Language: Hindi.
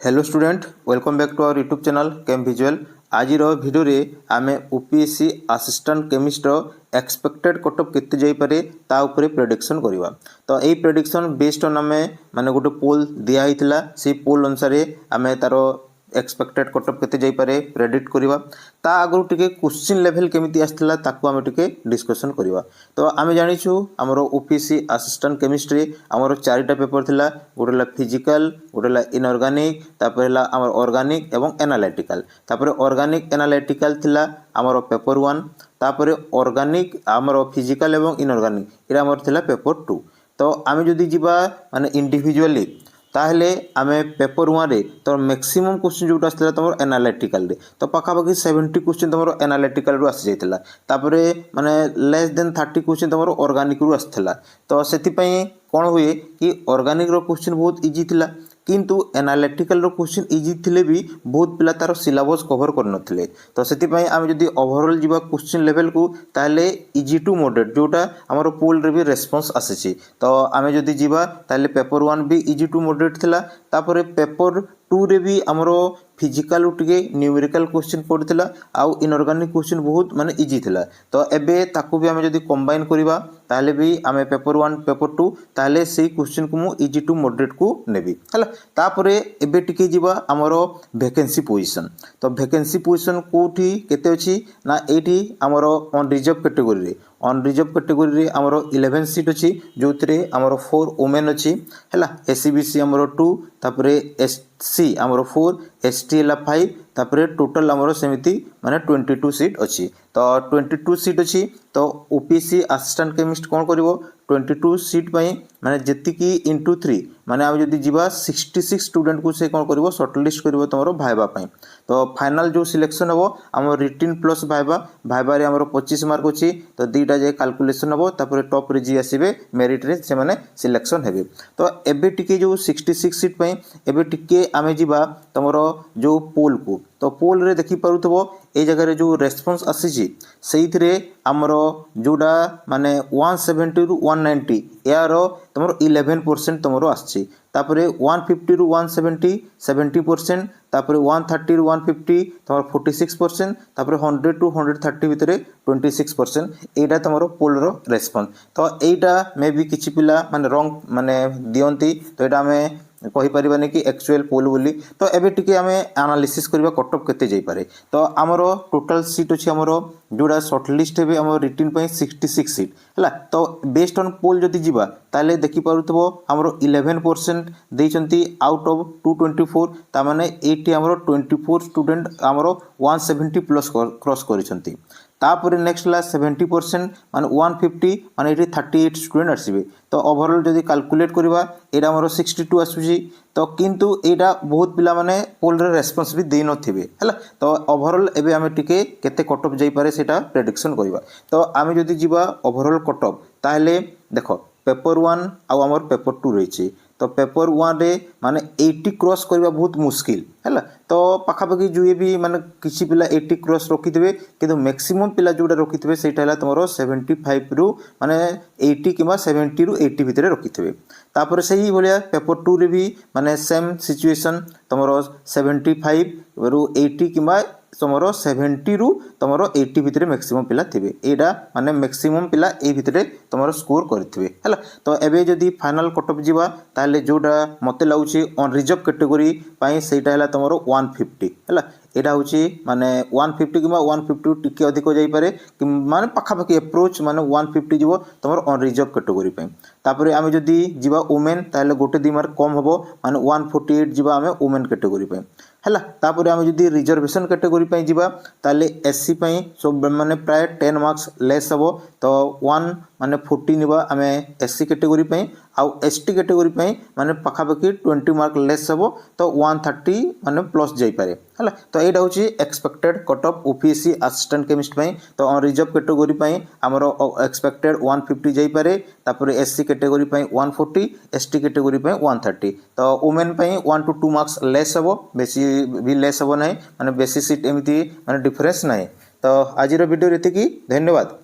Hello student, welcome back to our YouTube channel Chem Visual. आज भिडियो रे आमे UPSC assistant chemist expected cutoff केते जाई पारे ता उपरे प्रेडिक्शन करवा। तो यही प्रेडिक्शन बेस्ड ऑन आमे माने गोटे पोल दिया हितला, से पोल अनुसार आमे तारो एक्सपेक्टेड कटअप केते जाई पारे प्रेडिक्ट करवा। ता आगु टिके क्वेश्चन लेवल केमिति आस्थिला ताकू आमे टिके डिस्कशन करवा। तो आमे जानिछु हमरो यूपीएससी असिस्टेंट केमिस्ट्री हमरो चारिटा पेपर थिला, गोटेला फिजिकल, गोटेला इनऑर्गेनिक, तापर हमर ऑर्गेनिक एवं एनालिटिकल। तापर ऑर्गेनिक एनालिटिकल थिला हमरो पेपर 1, तापर ऑर्गेनिक हमरो फिजिकल एवं इनऑर्गेनिक इरा हमर थिला पेपर 2। तो आमे जदी जिबा माने इंडिविजुअली ताहले आमे पेपर 1 रे तो मैक्सिमम क्वेश्चन जोटा आस्थिला तमर एनालिटिकल रे, तो पाखापाखि 70 क्वेश्चन तमर एनालिटिकल रू आसी जाइतिला। तापरे माने लेस देन 30 क्वेश्चन तमर ऑर्गेनिक रू आस्थिला। तो सेति पई कोन हुए कि ऑर्गेनिक रो क्वेश्चन बहुत इजी थिला, किंतु एनालिटिकल रो क्वेश्चन इजी थिले भी बहुत पिला तार सिलेबस कवर कर नथिले। तो सेति पई आमे जदी ओवरऑल जिबा क्वेश्चन लेवल को ताहले इजी टू मॉडरेट जोटा हमरो पोल रे भी रेस्पॉन्स आसीची। तो आमे जदी जिबा ताहले पेपर 1 भी इजी टू मॉडरेट थिला। तापरे पेपर 2 रे भी हमरो फिजिकल टिके न्यूमेरिकल क्वेश्चन पड़थिला, आउ इनऑर्गेनिक क्वेश्चन बहुत माने इजी थिला। तो एबे ताकू भी आमे जदी कंबाइन करिबा ताहले भी आमे पेपर 1 पेपर 2 ताहले सेही क्वेश्चन को मु इजी टू मॉडरेट को नेबी हला। तापरे एबे टिके जिबा हमरो वैकेंसी पोजीशन। तो वैकेंसी पोजीशन कोठी केते अछि ना एठी हमरो ऑन रिजर्व कैटेगरी रे, ऑन रिजर्व कैटेगरी रे हमरो 11 सीट अछि, जोथरे हमरो 4 वुमेन अछि हला। एससीबीसी हमरो 2, तापरे एससी हमरो 4, एसटी ला 5, तापरे टोटल हमरो सेमिति माने 22 सीट अछि। तो 22 सीट अछि। तो ओपीएससी असिस्टेंट केमिस्ट कोन करिवो 22 सीट पई माने जेतिकी इंटू 3 माने हम जदी जिबा 66 स्टूडेंट को से कोन करिवो शॉर्टलिस्ट करिवो तमरो भाइबा पई। तो फाइनल जो सिलेक्शन हबो हमर रिटन प्लस भाइबा, भाइबा रे हमरो 25 मार्क अछि। तो दीटा जे कैलकुलेशन हबो, तापरे टॉप रे जी आसीबे मेरिट रे से माने सिलेक्शन हेबे। तो एबे टिके जो 66 सीट पई एबे टिके आमे जिबा तमरो जो पोल को, तो पोल रे देखि पारुथबो ए जगह रे जो रेस्पॉन्स आसीची सेइथरे हमरो जोडा माने 170 रु 190 यारो तमरो 11% तमरो आछी। तापरे 150 रु 170 70%, तापरे 130 रु 150 तमरो 46%, तापरे 100 टू 130 भितरे 26% एटा तमरो पोल रो रेस्पॉन्स। तो एटा मे भी किछि पिला माने रॉन्ग माने दियंती, तो एटा हमें कहि परिबानी कि एक्चुअल पोल बोली। तो एबे टिके हमें एनालिसिस करबा कटअप केते जाई पारे। तो हमरो टोटल सीट अछि हमरो जोडा शॉर्टलिस्ट हेबे हमरो रिटन पई 66 सीट हला। तो बेस्ड ऑन पोल जदी जिबा ताले देखि पारुथबो हमरो 11% देइचंती आउट ऑफ 224, ता माने एटी हमरो 24 स्टूडेंट हमरो 170 प्लस क्रॉस करिसंती। तापर नेक्स्ट ला 70% माने 150 माने एटी 38 स्टूडेंट आसीबे। तो ओवरऑल जदी कैलकुलेट करबा एडा हमरो 62 आसुजी। तो किंतु एडा बहुत पिला माने पोल रे रेस्पॉन्स भी देइ नथिबे हला। तो ओवरऑल एबे हमें टिके केते कटअप जाई पारे सेटा प्रेडिक्शन करबा। तो आमे जदी जिबा ओवरऑल कटअप ताहले देखो पेपर 1 आ हमर पेपर 2 रहिछि। तो पेपर 1 रे माने 80 क्रॉस करबा बहुत मुश्किल हला। तो पाखापाखि जुए भी माने किछि पिला 80 क्रॉस रखिथिबे, किंतु मैक्सिमम पिला जोडा रखिथिबे सेटा हला तमरो 75 रु माने 80 किबा 70 रु 80 भितरे रखिथिबे। तापर सही भलिया पेपर 2 रे भी माने सेम सिचुएशन तमरो 75 रु 80 किबा तमरो 70 रु तमरो 80 भितरे मैक्सिमम पिला थिबे। एडा माने मैक्सिमम पिला ए भितरे तमरो स्कोर करथिबे हला। तो एबे जदी फाइनल कटअप जिबा ताले जोडा मते लागुची ऑन रिजर्व कैटेगरी पई सेटा हला तमरो 150 हला। एडा होची माने 150 किबा 150 टिके अधिक जाई पारे, माने पाखापाखि अप्रोच माने 150 जिवो तमरो ऑन रिजर्व कैटेगरी पई। तापरे आमे जदी जिबा वुमेन ताले गोटे 2 मार्क कम हबो, माने 148 जिबा आमे वुमेन कैटेगरी पई हला। तापरे आमे जदी रिजर्वेशन कैटेगरी पई जिबा ताले एससी पई सब माने प्राय 10 मार्क्स लेस हबो। तो 1 माने 40 निबा आमे एससी कैटेगरी पई, आउ एसटी कैटेगरी पई माने पाखापाखि 20 मार्क लेस हबो। तो 130 माने प्लस जाई पारे हला। तो एटा होची expected cutoff OPSC assistant chemist पई। तो ऑन रिजर्व कैटेगरी पई हमरो एक्सपेक्टेड 150 जाई पारे, तापरे एससी कैटेगरी पई 140, एसटी कैटेगरी पई 130। तो वुमेन पई 1 टू 2 मार्क्स लेस हबो, बेसी भी लेस हबो नै, माने बेसी सीट एमिति माने डिफरेंस नै। तो आजिर वीडियो एतिकी, धन्यवाद।